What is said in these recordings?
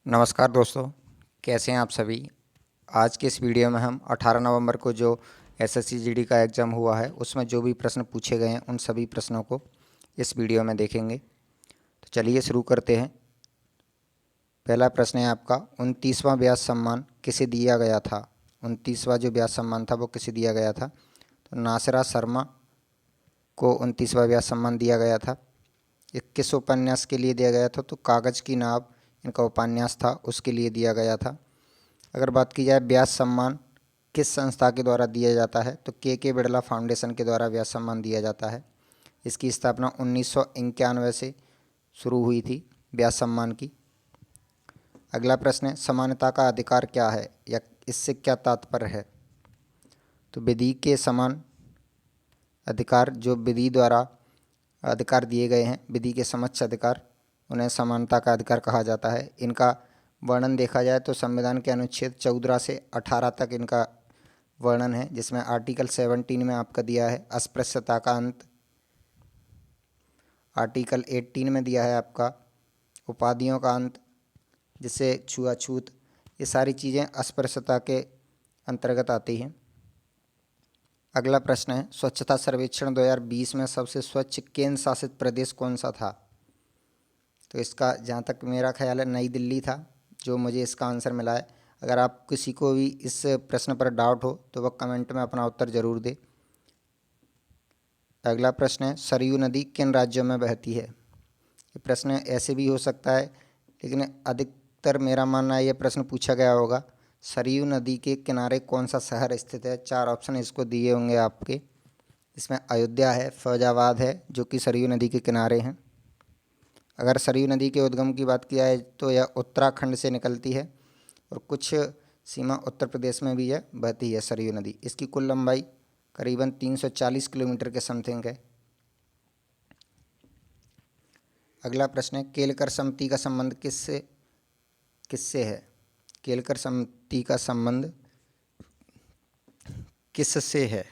नमस्कार दोस्तों, कैसे हैं आप सभी। आज के इस वीडियो में हम 18 नवंबर को जो एसएससी जीडी का एग्ज़ाम हुआ है उसमें जो भी प्रश्न पूछे गए हैं उन सभी प्रश्नों को इस वीडियो में देखेंगे। तो चलिए शुरू करते हैं। पहला प्रश्न है आपका, 29वां व्यास सम्मान किसे दिया गया था। 29वां जो व्यास सम्मान था वो किसे दिया गया था। तो नासिरा शर्मा को 29वां व्यास सम्मान दिया गया था। ये किस उपन्यास के लिए दिया गया था। तो कागज़ की नाव इनका उपन्यास था, उसके लिए दिया गया था। अगर बात की जाए व्यास सम्मान किस संस्था के द्वारा दिया जाता है, तो के बिड़ला फाउंडेशन के द्वारा व्यास सम्मान दिया जाता है। इसकी स्थापना 1991 से शुरू हुई थी व्यास सम्मान की। अगला प्रश्न है, समानता का अधिकार क्या है या इससे क्या तात्पर्य है। तो विधि के समान अधिकार, जो विधि द्वारा अधिकार दिए गए हैं, विधि के समक्ष अधिकार, उन्हें समानता का अधिकार कहा जाता है। इनका वर्णन देखा जाए तो संविधान के अनुच्छेद 14 से 18 तक इनका वर्णन है, जिसमें आर्टिकल 17 में आपका दिया है अस्पृश्यता का अंत। आर्टिकल 18 में दिया है आपका उपाधियों का अंत, जिससे छुआछूत, ये सारी चीज़ें अस्पृश्यता के अंतर्गत आती हैं। अगला प्रश्न है, स्वच्छता सर्वेक्षण 2020 में सबसे स्वच्छ केंद्र शासित प्रदेश कौन सा था। तो इसका जहाँ तक मेरा ख्याल है नई दिल्ली था, जो मुझे इसका आंसर मिला है। अगर आप किसी को भी इस प्रश्न पर डाउट हो तो वह कमेंट में अपना उत्तर जरूर दे। अगला प्रश्न है, सरयू नदी किन राज्यों में बहती है। ये प्रश्न ऐसे भी हो सकता है, लेकिन अधिकतर मेरा मानना है ये प्रश्न पूछा गया होगा, सरयू नदी के किनारे कौन सा शहर स्थित है। 4 ऑप्शन इसको दिए होंगे आपके। इसमें अयोध्या है, फैजाबाद है, जो कि सरयू नदी के किनारे हैं। अगर सरयू नदी के उद्गम की बात किया है तो यह उत्तराखंड से निकलती है और कुछ सीमा उत्तर प्रदेश में भी यह बहती है सरयू नदी। इसकी कुल लंबाई करीबन 340 किलोमीटर के समथिंग है। अगला प्रश्न है, केलकर समिति का संबंध किससे किससे है। केलकर समिति का संबंध किससे है।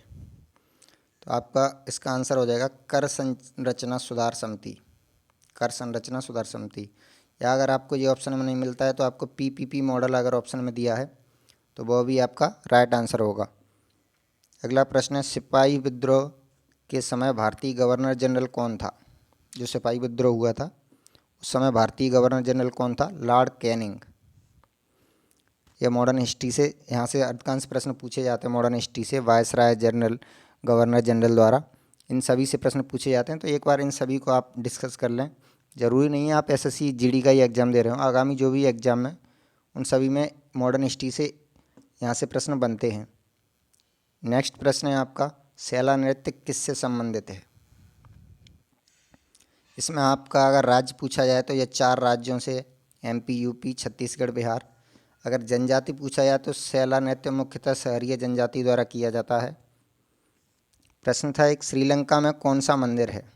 तो आपका इसका आंसर हो जाएगा कर संरचना सुधार समिति। कर संरचना सुधार समिति, या अगर आपको ये ऑप्शन में नहीं मिलता है तो आपको पीपीपी मॉडल अगर ऑप्शन में दिया है तो वह भी आपका राइट आंसर होगा। अगला प्रश्न है, सिपाही विद्रोह के समय भारतीय गवर्नर जनरल कौन था। जो सिपाही विद्रोह हुआ था उस समय भारतीय गवर्नर जनरल कौन था। Lord Canning. यह मॉडर्न हिस्ट्री से, यहाँ से अधिकांश प्रश्न पूछे जाते हैं मॉडर्न हिस्ट्री से, वायसराय जनरल, गवर्नर जनरल द्वारा इन सभी से प्रश्न पूछे जाते हैं। तो एक बार इन सभी को आप डिस्कस कर लें। ज़रूरी नहीं है आप एसएससी जीडी का ही एग्ज़ाम दे रहे हो, आगामी जो भी एग्ज़ाम है उन सभी में मॉडर्न हिस्ट्री से यहाँ से प्रश्न बनते हैं। नेक्स्ट प्रश्न है आपका, शैला नृत्य किससे संबंधित है। इसमें आपका अगर राज्य पूछा जाए तो यह 4 राज्यों से, एमपी, यूपी, छत्तीसगढ़, बिहार। अगर जनजाति पूछा जाए तो शैला नृत्य मुख्यतः शहरीय जनजाति द्वारा किया जाता है। प्रश्न था एक, श्रीलंका में कौन सा मंदिर है।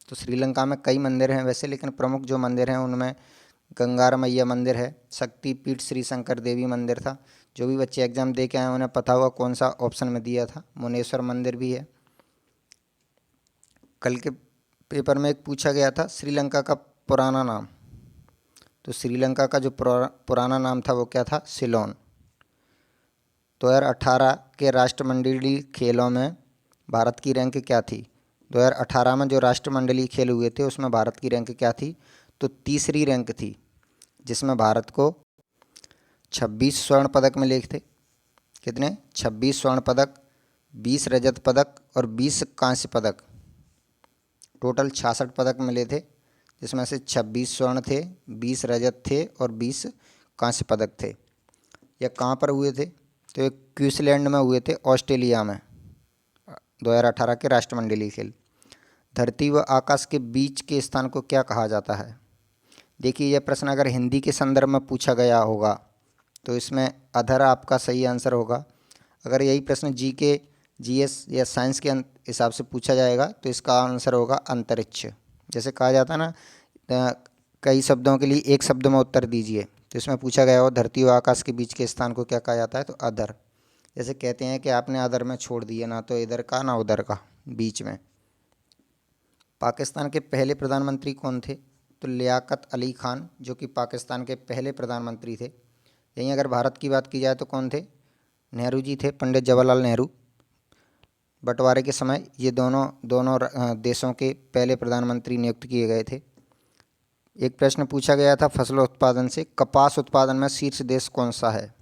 तो श्रीलंका में कई मंदिर हैं वैसे, लेकिन प्रमुख जो मंदिर हैं उनमें गंगार मैया मंदिर है, शक्तिपीठ श्री शंकर देवी मंदिर था। जो भी बच्चे एग्जाम दे के आए उन्हें पता होगा कौन सा ऑप्शन में दिया था। मुनेश्वर मंदिर भी है। कल के पेपर में एक पूछा गया था श्रीलंका का पुराना नाम। तो श्रीलंका का जो पुराना नाम था वो क्या था, सिलोन। 2018 के राष्ट्रमंडलीय खेलों में भारत की रैंक क्या थी। 2018 में जो राष्ट्रमंडलीय खेल हुए थे उसमें भारत की रैंक क्या थी। तो तीसरी रैंक थी, जिसमें भारत को 26 स्वर्ण पदक मिले थे। कितने, 26 स्वर्ण पदक, 20 रजत पदक और 20 कांस्य पदक, टोटल 66 पदक मिले थे, जिसमें से 26 स्वर्ण थे, 20 रजत थे और 20 कांस्य पदक थे। यह कहाँ पर हुए थे। तो ये क्वींसलैंड में हुए थे, ऑस्ट्रेलिया में, 2018 के राष्ट्रमंडलीय खेल। धरती व आकाश के बीच के स्थान को क्या कहा जाता है। देखिए यह प्रश्न अगर हिंदी के संदर्भ में पूछा गया होगा तो इसमें अधर आपका सही आंसर होगा। अगर यही प्रश्न जीके, जीएस या साइंस के हिसाब से पूछा जाएगा तो इसका आंसर होगा अंतरिक्ष। जैसे कहा जाता है ना, कई शब्दों के लिए एक शब्द में उत्तर दीजिए, तो इसमें पूछा गया हो धरती व आकाश के बीच के स्थान को क्या कहा जाता है। तो अधर। जैसे कहते हैं कि आपने अधर में छोड़ दिया, ना तो इधर का ना उधर का, बीच में। पाकिस्तान के पहले प्रधानमंत्री कौन थे। तो लियाकत अली खान, जो कि पाकिस्तान के पहले प्रधानमंत्री थे। यहीं अगर भारत की बात की जाए तो कौन थे? नेहरू जी थे, पंडित जवाहरलाल नेहरू। बंटवारे के समय ये दोनों देशों के पहले प्रधानमंत्री नियुक्त किए गए थे। एक प्रश्न पूछा गया था फसल उत्पादन से, कपास उत्पादन में शीर्ष देश कौन सा है?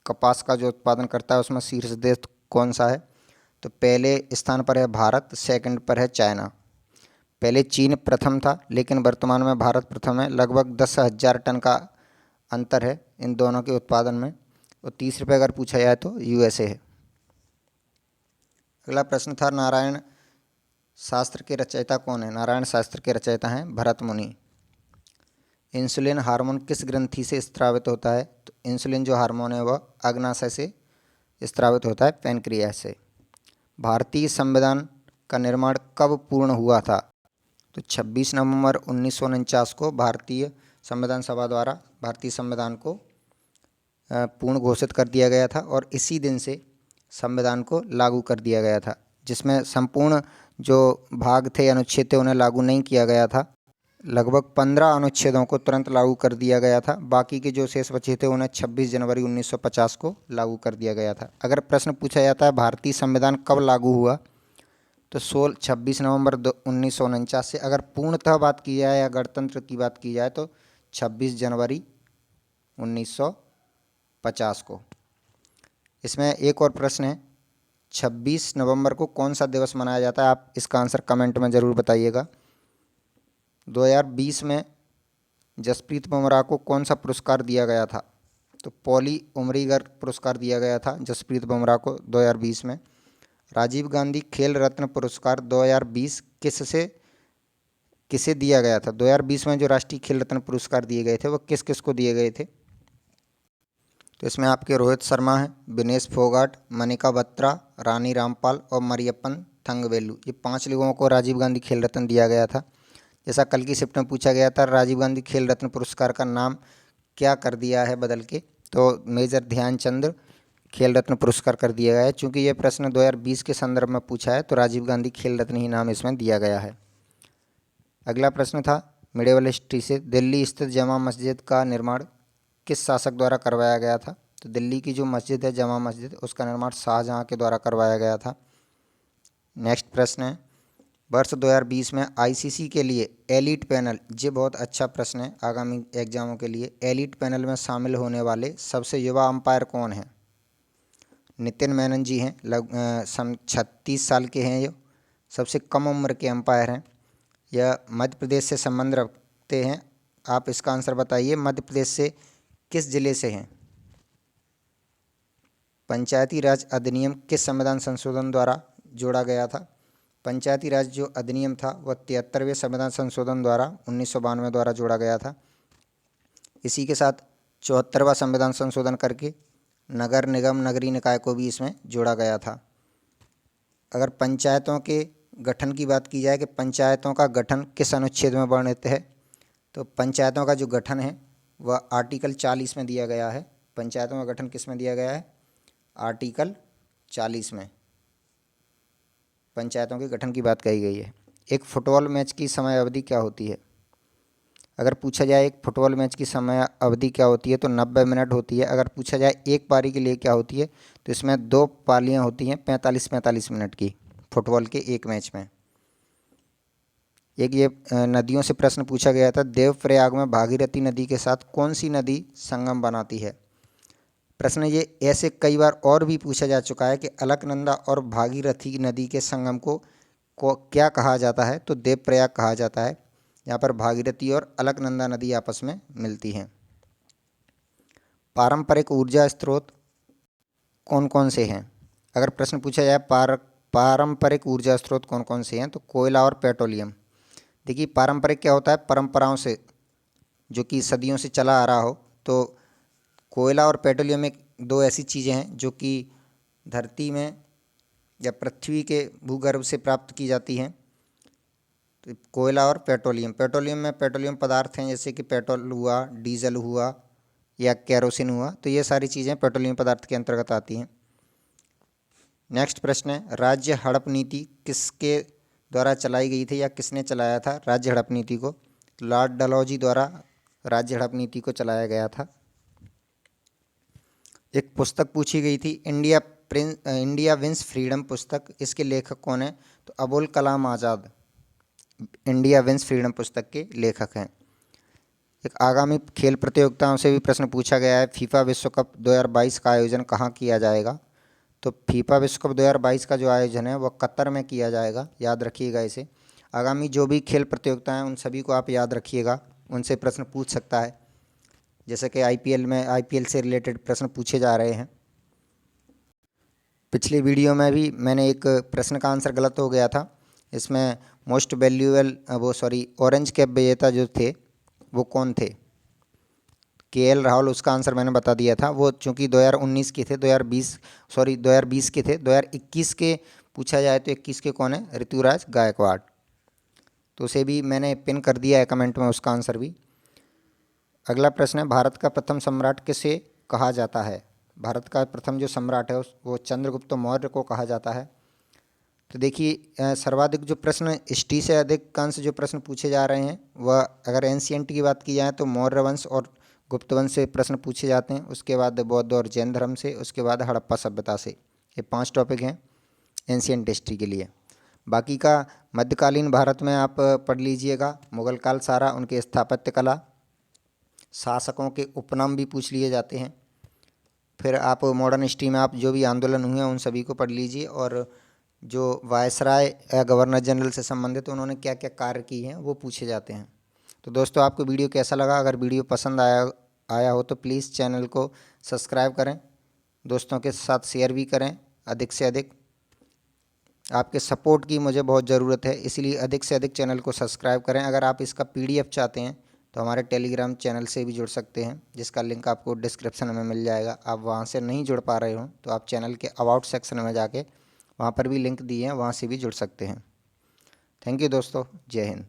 कपास का जो उत्पादन करता है उसमें शीर्ष देश कौन सा है? तो पहले स्थान पर है भारत, सेकंड पर है चाइना। पहले चीन प्रथम था, लेकिन वर्तमान में भारत प्रथम है। लगभग 10,000 टन का अंतर है इन दोनों के उत्पादन में। और तीसरे पे अगर पूछा जाए तो यूएसए है। अगला प्रश्न था, नारायण शास्त्र के रचयिता कौन है? नारायण शास्त्र के रचयिता हैं भरत मुनि। इंसुलिन हार्मोन किस ग्रंथि से स्रावित होता है? तो इंसुलिन जो हार्मोन है वह अग्नाशय से स्रावित होता है, पैनक्रियास से। भारतीय संविधान का निर्माण कब पूर्ण हुआ था? तो 26 नवंबर 1949 को भारतीय संविधान सभा द्वारा भारतीय संविधान को पूर्ण घोषित कर दिया गया था और इसी दिन से संविधान को लागू कर दिया गया था, जिसमें संपूर्ण जो भाग थे, अनुच्छेद थे, उन्हें लागू नहीं किया गया था। लगभग 15 अनुच्छेदों को तुरंत लागू कर दिया गया था। बाकी के जो शेष बचे थे उन्हें 26 जनवरी 1950 को लागू कर दिया गया था। अगर प्रश्न पूछा जाता है भारतीय संविधान कब लागू हुआ, तो 26 नवंबर 1949 से। अगर पूर्णतः बात की जाए या गणतंत्र की बात की जाए तो 26 जनवरी 1950 को। इसमें एक और प्रश्न है, 26 नवंबर को कौन सा दिवस मनाया जाता है? आप इसका आंसर कमेंट में ज़रूर बताइएगा। 2020 में जसप्रीत बुमराह को कौन सा पुरस्कार दिया गया था? तो पॉली उमरीगर पुरस्कार दिया गया था जसप्रीत बुमराह को 2020 में। राजीव गांधी खेल रत्न पुरस्कार 2020 किसे दिया गया था? 2020 में जो राष्ट्रीय खेल रत्न पुरस्कार दिए गए थे वो किस किस को दिए गए थे? तो इसमें आपके रोहित शर्मा हैं, विनेश फोगाट, मनिका बत्रा, रानी रामपाल और मरियप्पन थंगवेलु, ये 5 लोगों को राजीव गांधी खेल रत्न दिया गया था। जैसा कल की शिफ्ट में पूछा गया था, राजीव गांधी खेल रत्न पुरस्कार का नाम क्या कर दिया है बदल के? तो मेजर ध्यानचंद खेल रत्न पुरस्कार कर दिया गया है। चूँकि ये प्रश्न 2020 के संदर्भ में पूछा है तो राजीव गांधी खेल रत्न ही नाम इसमें दिया गया है। अगला प्रश्न था मिडेवल हिस्ट्री से, दिल्ली स्थित जमा मस्जिद का निर्माण किस शासक द्वारा करवाया गया था? तो दिल्ली की जो मस्जिद है जमा मस्जिद, उसका निर्माण शाहजहाँ के द्वारा करवाया गया था। नेक्स्ट प्रश्न है, वर्ष 2020 में आईसीसी के लिए एलीट पैनल, ये बहुत अच्छा प्रश्न है आगामी एग्जामों के लिए, एलीट पैनल में शामिल होने वाले सबसे युवा अंपायर कौन है? नितिन मेनन जी हैं, 36 साल के हैं। ये सबसे कम उम्र के अंपायर हैं। यह मध्य प्रदेश से संबंध रखते हैं। आप इसका आंसर बताइए, मध्य प्रदेश से किस जिले से हैं? पंचायती राज अधिनियम किस संविधान संशोधन द्वारा जोड़ा गया था? पंचायती राज जो अधिनियम था वह 73वें संविधान संशोधन द्वारा 1992 द्वारा जोड़ा गया था। इसी के साथ 74वां संविधान संशोधन करके नगर निगम नगरीय निकाय को भी इसमें जोड़ा गया था। अगर पंचायतों के गठन की बात की जाए कि पंचायतों का गठन किस अनुच्छेद में वर्णित है, तो पंचायतों का जो गठन है वह आर्टिकल 40 में दिया गया है। पंचायतों का गठन किस में दिया गया है? आर्टिकल 40 में पंचायतों के गठन की बात कही गई है। एक फुटबॉल मैच की समय अवधि क्या होती है? अगर पूछा जाए एक फुटबॉल मैच की समय अवधि क्या होती है, तो 90 मिनट होती है। अगर पूछा जाए एक पारी के लिए क्या होती है, तो इसमें 2 पालियां होती हैं 45-45 मिनट की फुटबॉल के एक मैच में। एक ये नदियों से प्रश्न पूछा गया था, देवप्रयाग में भागीरथी नदी के साथ कौन सी नदी संगम बनाती है? प्रश्न ये ऐसे कई बार और भी पूछा जा चुका है कि अलकनंदा और भागीरथी नदी के संगम को क्या कहा जाता है? तो देवप्रयाग कहा जाता है। यहाँ पर भागीरथी और अलकनंदा नदी आपस में मिलती हैं। पारंपरिक ऊर्जा स्रोत कौन कौन से हैं? अगर प्रश्न पूछा जाए पारंपरिक ऊर्जा स्रोत कौन कौन से हैं, तो कोयला और पेट्रोलियम। देखिए पारंपरिक क्या होता है? परंपराओं से, जो कि सदियों से चला आ रहा हो। तो कोयला और पेट्रोलियम एक 2 ऐसी चीज़ें हैं जो कि धरती में या पृथ्वी के भूगर्भ से प्राप्त की जाती हैं। तो कोयला और पेट्रोलियम, पेट्रोलियम में पेट्रोलियम पदार्थ हैं जैसे कि पेट्रोल हुआ, डीजल हुआ या केरोसिन हुआ, तो ये सारी चीज़ें पेट्रोलियम पदार्थ के अंतर्गत आती हैं। नेक्स्ट प्रश्न है, राज्य हड़प नीति किसके द्वारा चलाई गई थी या किसने चलाया था राज्य हड़प नीति को? तो लॉर्ड डलहौजी द्वारा राज्य हड़प नीति को चलाया गया था। एक पुस्तक पूछी गई थी इंडिया विंस फ्रीडम पुस्तक, इसके लेखक कौन है? तो Abul Kalam Azad India wins freedom पुस्तक के लेखक हैं। एक आगामी खेल प्रतियोगिताओं से भी प्रश्न पूछा गया है। फीफा विश्व कप 2022 का आयोजन कहाँ किया जाएगा? तो फीफा विश्व कप 2022 का जो आयोजन है वह कतर में किया जाएगा, याद रखिएगा इसे। आगामी जो भी खेल प्रतियोगिताएं उन सभी को आप याद रखिएगा, उनसे प्रश्न पूछ सकता है। जैसे कि आईपीएल से रिलेटेड प्रश्न पूछे जा रहे हैं। पिछली वीडियो में भी मैंने एक प्रश्न का आंसर गलत हो गया था। इसमें मोस्ट वैल्यूएबल ऑरेंज कैप विजेता जो थे वो कौन थे? केएल राहुल, उसका आंसर मैंने बता दिया था। वो चूंकि 2019 के थे, 2020 के थे। 2021 के पूछा जाए तो 21 के कौन है? ऋतुराज गायकवाड़। तो उसे भी मैंने पिन कर दिया है कमेंट में, उसका आंसर भी। अगला प्रश्न है, भारत का प्रथम सम्राट किसे कहा जाता है? भारत का प्रथम जो सम्राट है वो चंद्रगुप्त मौर्य को कहा जाता है। तो देखिए, सर्वाधिक जो प्रश्न हिस्ट्री से अधिकांश जो प्रश्न पूछे जा रहे हैं वह अगर एंशिएंट की बात की जाए तो मौर्य वंश और गुप्त वंश से प्रश्न पूछे जाते हैं। उसके बाद बौद्ध और जैन धर्म से, उसके बाद हड़प्पा सभ्यता से। ये 5 टॉपिक हैं एंशिएंट हिस्ट्री के लिए। बाकी का मध्यकालीन भारत में आप पढ़ लीजिएगा। मुगल काल सारा, उनके स्थापत्य कला, शासकों के उपनाम भी पूछ लिए जाते हैं। फिर आप मॉडर्न हिस्ट्री में आप जो भी आंदोलन हुए हैं उन सभी को पढ़ लीजिए, और जो वायसराय या गवर्नर जनरल से संबंधित उन्होंने क्या क्या कार्य किए हैं वो पूछे जाते हैं। तो दोस्तों, आपको वीडियो कैसा लगा? अगर वीडियो पसंद आया हो तो प्लीज़ चैनल को सब्सक्राइब करें, दोस्तों के साथ शेयर भी करें अधिक से अधिक। आपके सपोर्ट की मुझे बहुत ज़रूरत है, इसलिए अधिक से अधिक चैनल को सब्सक्राइब करें। अगर आप इसका PDF चाहते हैं तो हमारे टेलीग्राम चैनल से भी जुड़ सकते हैं, जिसका लिंक आपको डिस्क्रिप्शन में मिल जाएगा। आप वहां से नहीं जुड़ पा रहे हो तो आप चैनल के अबाउट सेक्शन में जाके वहां पर भी लिंक दिए हैं, वहां से भी जुड़ सकते हैं। थैंक यू दोस्तों, जय हिंद।